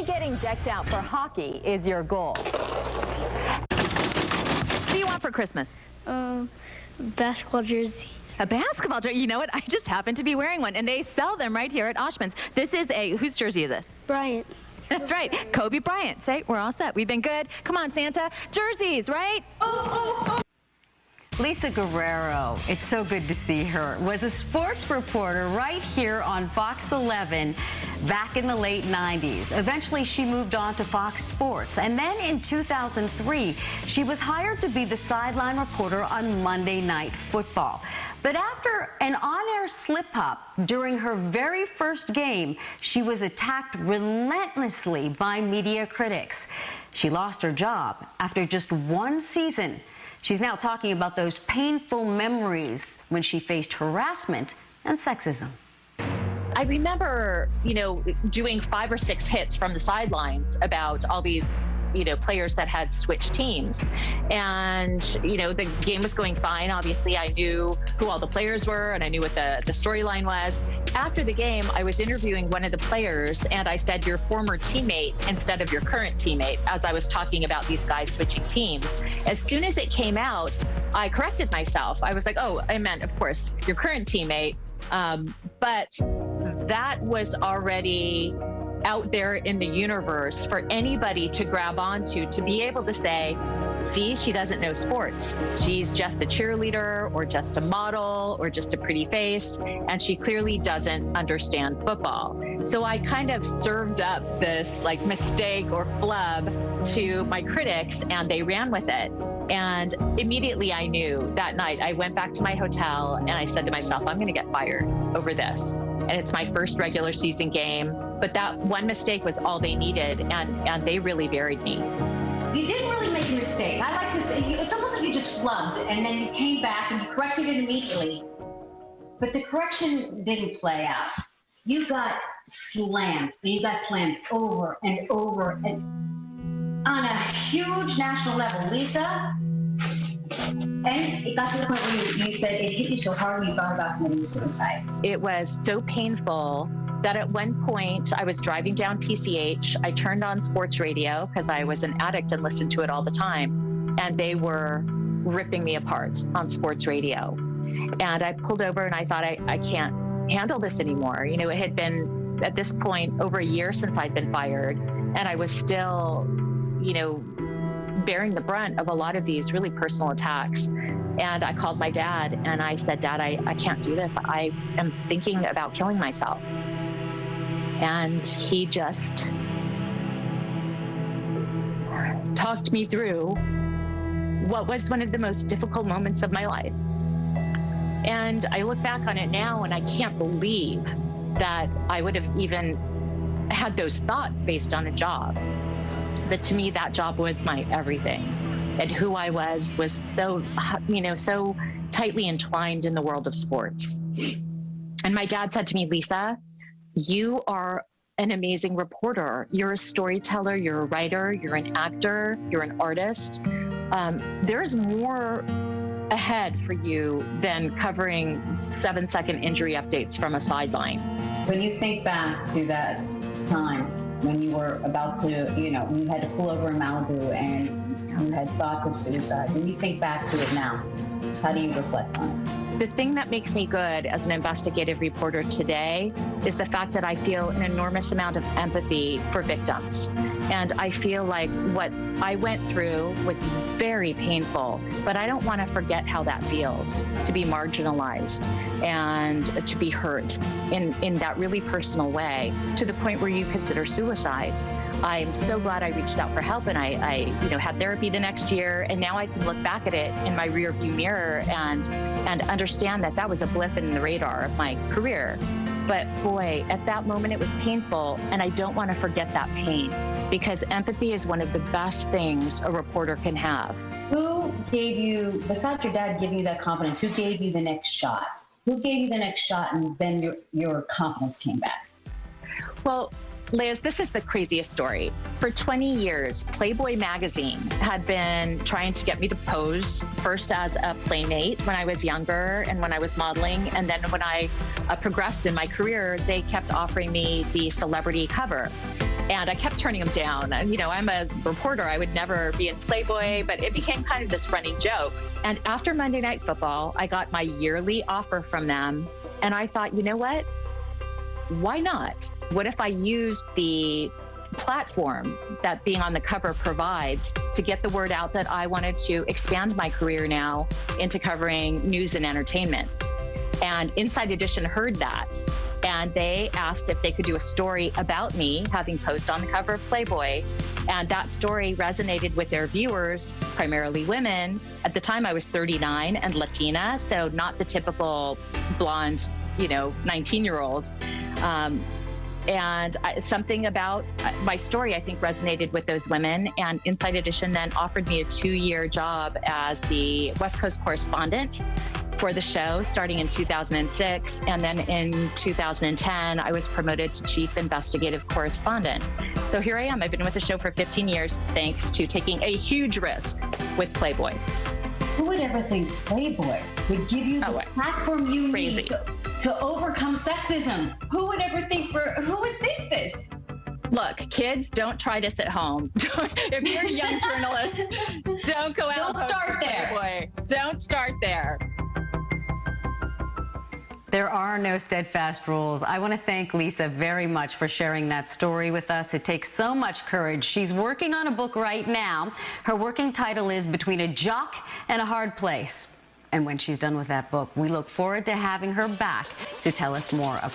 getting decked out for hockey is your goal. What do you want for Christmas? Basketball jersey. A basketball jersey? You know what? I just happen to be wearing one, and they sell them right here at Oshman's. This is whose jersey is this? Bryant. That's right, Kobe Bryant. Say, we're all set. We've been good. Come on, Santa. Jerseys, right? Oh. Lisa Guerrero, it's so good to see her, was a sports reporter right here on Fox 11 back in the late 90s. Eventually, she moved on to Fox Sports. And then in 2003, she was hired to be the sideline reporter on Monday Night Football. But after an on-air slip-up during her very first game, she was attacked relentlessly by media critics. She lost her job after just one season. She's now talking about those painful memories when she faced harassment and sexism. I remember, doing 5 or 6 hits from the sidelines about all these, players that had switched teams. And, the game was going fine. Obviously, I knew who all the players were and I knew what the storyline was. After the game, I was interviewing one of the players and I said, your former teammate instead of your current teammate, as I was talking about these guys switching teams. As soon as it came out, I corrected myself. I was like, oh, I meant, of course, your current teammate. But that was already out there in the universe for anybody to grab onto, to be able to say, see, she doesn't know sports. She's just a cheerleader or just a model or just a pretty face, and she clearly doesn't understand football. So I kind of served up this mistake or flub to my critics, and they ran with it. And immediately I knew that night, I went back to my hotel and I said to myself, I'm going to get fired over this. And it's my first regular season game. But that one mistake was all they needed, and they really buried me. You didn't really make a mistake. I like to think, it's almost like you just flubbed and then you came back and you corrected it immediately. But the correction didn't play out. You got slammed, and you got slammed over and over and on a huge national level. Lisa, and it got to the point where you said it hit you so hard you thought about committing suicide. It was so painful that at one point I was driving down PCH. I turned on sports radio because I was an addict and listened to it all the time. And they were ripping me apart on sports radio. And I pulled over and I thought, I can't handle this anymore. It had been at this point over a year since I'd been fired. And I was still, bearing the brunt of a lot of these really personal attacks. And I called my dad and I said, Dad, I can't do this. I am thinking about killing myself. And he just talked me through what was one of the most difficult moments of my life. And I look back on it now and I can't believe that I would have even had those thoughts based on a job. But to me, that job was my everything. And who I was so, so tightly entwined in the world of sports. And my dad said to me, Lisa, you are an amazing reporter. You're a storyteller, you're a writer, you're an actor, you're an artist. There's more ahead for you than covering 7-second injury updates from a sideline. When you think back to that time when you were about to, you had to pull over in Malibu and you had thoughts of suicide, when you think back to it now, how do you reflect on it? The thing that makes me good as an investigative reporter today is the fact that I feel an enormous amount of empathy for victims. And I feel like what I went through was very painful, but I don't want to forget how that feels, to be marginalized and to be hurt in that really personal way, to the point where you consider suicide. I'm so glad I reached out for help, and I had therapy the next year, and now I can look back at it in my rearview mirror and understand that that was a blip in the radar of my career. But boy, at that moment it was painful, and I don't want to forget that pain, because empathy is one of the best things a reporter can have. Who gave you, besides your dad giving you that confidence, who gave you the next shot? Who gave you the next shot and then your confidence came back? Well, Liz, this is the craziest story. For 20 years, Playboy magazine had been trying to get me to pose, first as a playmate when I was younger and when I was modeling. And then when I progressed in my career, they kept offering me the celebrity cover. And I kept turning them down. And, you know, I'm a reporter. I would never be in Playboy, but it became kind of this running joke. And after Monday Night Football, I got my yearly offer from them. And I thought, you know what? Why not? What if I used the platform that being on the cover provides to get the word out that I wanted to expand my career now into covering news and entertainment? And Inside Edition heard that, and they asked if they could do a story about me having posed on the cover of Playboy. And that story resonated with their viewers, primarily women. At the time, I was 39 and Latina, so not the typical blonde, 19-year-old. And something about my story, I think, resonated with those women. And Inside Edition then offered me a 2-year job as the West Coast correspondent for the show, starting in 2006. And then in 2010, I was promoted to chief investigative correspondent. So here I am. I've been with the show for 15 years, thanks to taking a huge risk with Playboy. Who would ever think Playboy would give you the platform you need to overcome sexism? Who would think this? Look, kids, don't try this at home. If you're a young journalist, don't go out. Don't start there. Playboy. Don't start there. There are no steadfast rules. I want to thank Lisa very much for sharing that story with us. It takes so much courage. She's working on a book right now. Her working title is Between a Jock and a Hard Place. And when she's done with that book, we look forward to having her back to tell us more of